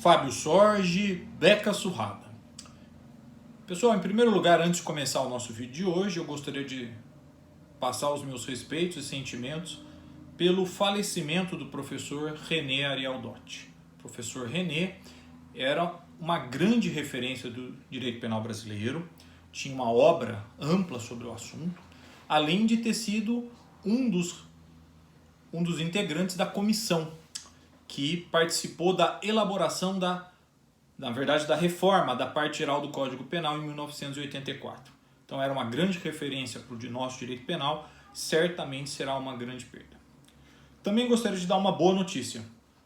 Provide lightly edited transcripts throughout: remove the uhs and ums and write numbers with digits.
Fábio Sorge, Beca Surrada. Pessoal, em primeiro lugar, antes de começar o nosso vídeo de hoje, eu gostaria de passar os meus respeitos e sentimentos pelo falecimento do professor René Ariel Dotti. O professor René era uma grande referência do direito penal brasileiro, tinha uma obra ampla sobre o assunto, além de ter sido um dos integrantes da comissão que participou da elaboração da reforma da parte geral do Código Penal em 1984. Então era uma grande referência para o nosso direito penal, certamente será uma grande perda. Também gostaria de dar uma boa notícia.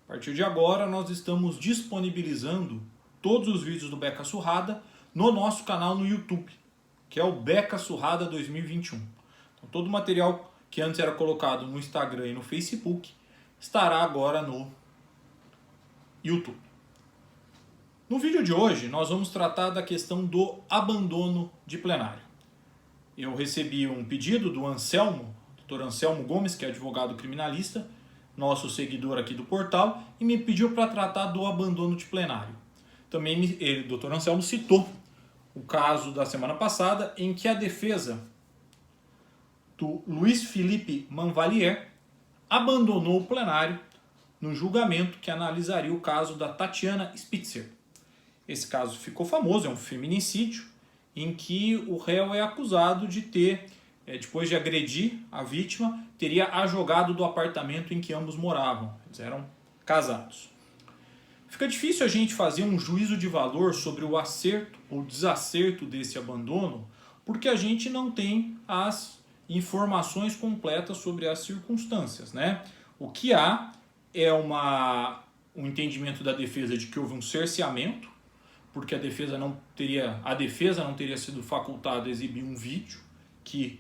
A partir de agora nós estamos disponibilizando todos os vídeos do Beca Surrada no nosso canal no YouTube, que é o Beca Surrada 2021. Então, todo o material que antes era colocado no Instagram e no Facebook estará agora no YouTube. No vídeo de hoje nós vamos tratar da questão do abandono de plenário. Eu recebi um pedido do Anselmo, Dr. Anselmo Gomes, que é advogado criminalista, nosso seguidor aqui do portal, e me pediu para tratar do abandono de plenário. Também o Dr. Anselmo citou o caso da semana passada em que a defesa do Luiz Felipe Manvalier abandonou o plenário no julgamento que analisaria o caso da Tatiana Spitzer. Esse caso ficou famoso, é um feminicídio em que o réu é acusado de ter, depois de agredir a vítima, teria a jogado do apartamento em que ambos moravam. Eles eram casados. Fica difícil a gente fazer um juízo de valor sobre o acerto ou desacerto desse abandono, porque a gente não tem as informações completas sobre as circunstâncias, né? O que há é um entendimento da defesa de que houve um cerceamento, porque a defesa não teria sido facultada a exibir um vídeo que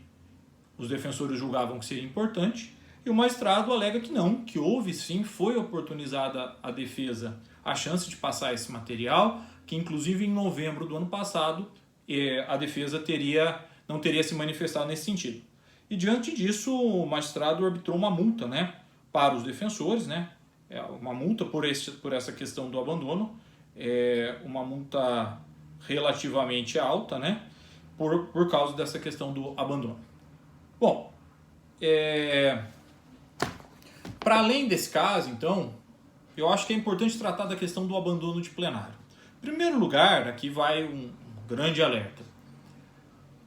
os defensores julgavam que seria importante, e o magistrado alega que não, que houve sim, foi oportunizada à defesa a chance de passar esse material, que inclusive em novembro do ano passado a defesa não teria se manifestado nesse sentido. E diante disso o magistrado arbitrou uma multa, né, para os defensores, né, uma multa por essa questão do abandono, uma multa relativamente alta, né, por causa dessa questão do abandono. Bom, para além desse caso, então, eu acho que é importante tratar da questão do abandono de plenário. Em primeiro lugar, aqui vai um grande alerta.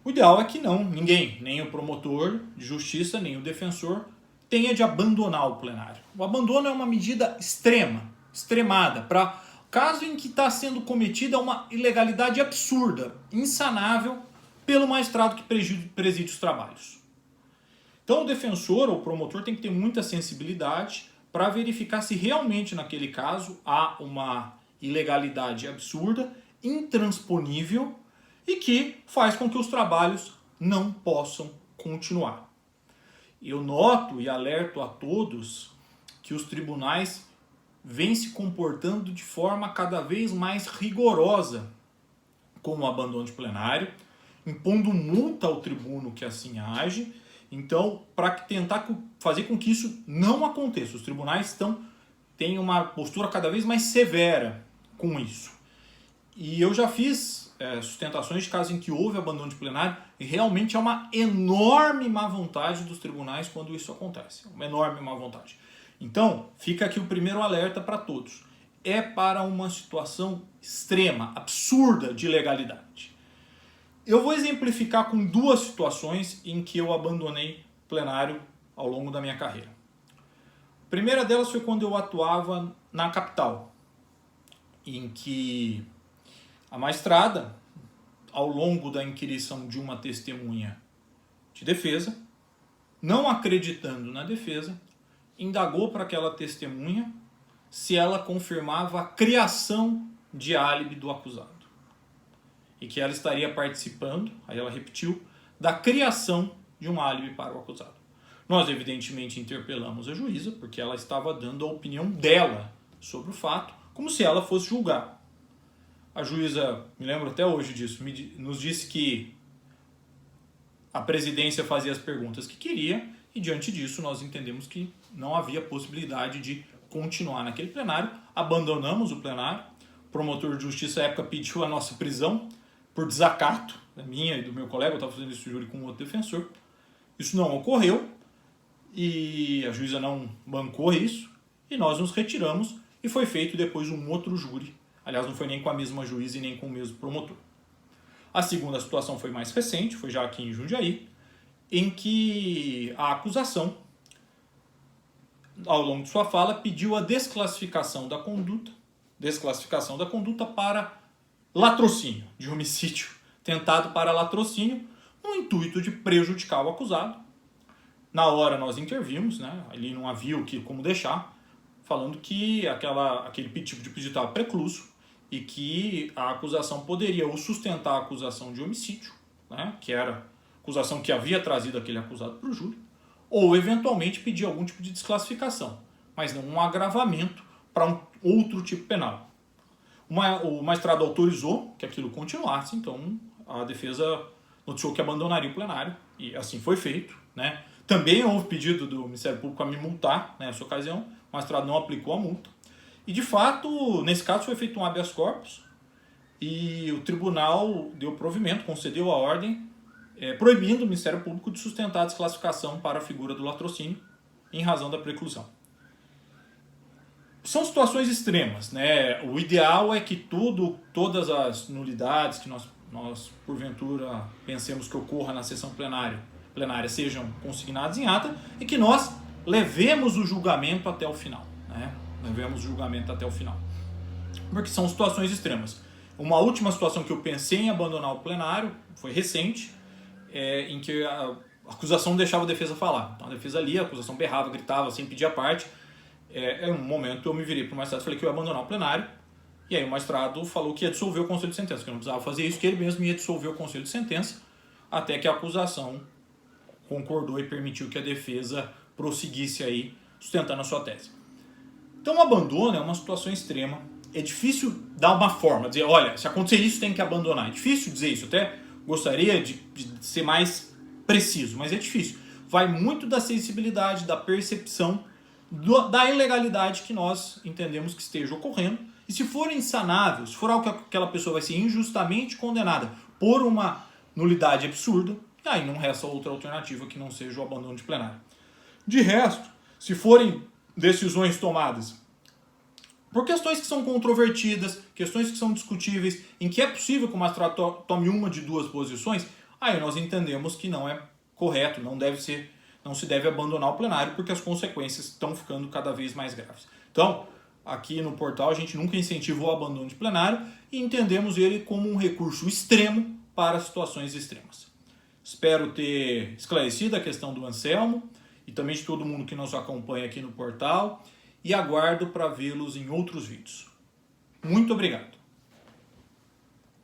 O ideal é que ninguém, nem o promotor de justiça, nem o defensor, tenha de abandonar o plenário. O abandono é uma medida extremada, para caso em que está sendo cometida uma ilegalidade absurda, insanável, pelo magistrado que preside os trabalhos. Então o defensor ou o promotor tem que ter muita sensibilidade para verificar se realmente naquele caso há uma ilegalidade absurda, intransponível e que faz com que os trabalhos não possam continuar. Eu noto e alerto a todos que os tribunais vêm se comportando de forma cada vez mais rigorosa com o abandono de plenário, impondo multa ao tribuno que assim age. Então, para tentar fazer com que isso não aconteça, os tribunais têm uma postura cada vez mais severa com isso. E eu já fiz sustentações de casos em que houve abandono de plenário e realmente é uma enorme má vontade dos tribunais quando isso acontece. Uma enorme má vontade. Então, fica aqui o primeiro alerta para todos. É para uma situação extrema, absurda de ilegalidade. Eu vou exemplificar com duas situações em que eu abandonei plenário ao longo da minha carreira. A primeira delas foi quando eu atuava na capital, em que a magistrada, ao longo da inquirição de uma testemunha de defesa, não acreditando na defesa, indagou para aquela testemunha se ela confirmava a criação de álibi do acusado. E que ela estaria participando, aí ela repetiu, da criação de um álibi para o acusado. Nós, evidentemente, interpelamos a juíza, porque ela estava dando a opinião dela sobre o fato, como se ela fosse julgar. A juíza, me lembro até hoje disso, nos disse que a presidência fazia as perguntas que queria, e diante disso nós entendemos que não havia possibilidade de continuar naquele plenário, abandonamos o plenário. O promotor de justiça à época pediu a nossa prisão por desacato, minha e do meu colega, eu estava fazendo esse júri com outro defensor. Isso não ocorreu e a juíza não bancou isso e nós nos retiramos e foi feito depois um outro júri. Aliás, não foi nem com a mesma juíza e nem com o mesmo promotor. A segunda situação foi mais recente, foi já aqui em Jundiaí, em que a acusação, ao longo de sua fala, pediu a desclassificação da conduta para latrocínio, de homicídio tentado para latrocínio, no intuito de prejudicar o acusado. Na hora nós intervimos, né? Ali não havia como deixar, falando que aquele tipo de pedido estava precluso e que a acusação poderia ou sustentar a acusação de homicídio, né? Que era a acusação que havia trazido aquele acusado para o júri, ou eventualmente pedir algum tipo de desclassificação, mas não um agravamento para um outro tipo penal. O magistrado autorizou que aquilo continuasse, então a defesa noticiou que abandonaria o plenário, e assim foi feito, né? Também houve pedido do Ministério Público a me multar nessa ocasião, o magistrado não aplicou a multa. E de fato, nesse caso foi feito um habeas corpus, e o tribunal deu provimento, concedeu a ordem, proibindo o Ministério Público de sustentar a desclassificação para a figura do latrocínio, em razão da preclusão. São situações extremas, né? O ideal é que todas as nulidades que nós porventura pensemos que ocorra na sessão plenária sejam consignadas em ata e que nós levemos o julgamento até o final, né? Levemos o julgamento até o final. Porque são situações extremas. Uma última situação que eu pensei em abandonar o plenário foi recente, em que a acusação deixava a defesa falar. Então a defesa lia, a acusação berrava, gritava, sem pedir a parte. Em um momento eu me virei para o magistrado e falei que eu ia abandonar o plenário, e aí o magistrado falou que ia dissolver o conselho de sentença, que eu não precisava fazer isso, que ele mesmo ia dissolver o conselho de sentença, até que a acusação concordou e permitiu que a defesa prosseguisse aí, sustentando a sua tese. Então o abandono é uma situação extrema, é difícil dar uma forma, dizer, olha, se acontecer isso tem que abandonar, é difícil dizer isso, até gostaria de ser mais preciso, mas é difícil. Vai muito da sensibilidade, da percepção, da ilegalidade que nós entendemos que esteja ocorrendo, e se for insanável, se for algo que aquela pessoa vai ser injustamente condenada por uma nulidade absurda, aí não resta outra alternativa que não seja o abandono de plenário. De resto, se forem decisões tomadas por questões que são controvertidas, questões que são discutíveis, em que é possível que o magistrado tome uma de duas posições, aí nós entendemos que não é correto, não se deve abandonar o plenário, porque as consequências estão ficando cada vez mais graves. Então, aqui no portal a gente nunca incentivou o abandono de plenário e entendemos ele como um recurso extremo para situações extremas. Espero ter esclarecido a questão do Anselmo e também de todo mundo que nos acompanha aqui no portal e aguardo para vê-los em outros vídeos. Muito obrigado!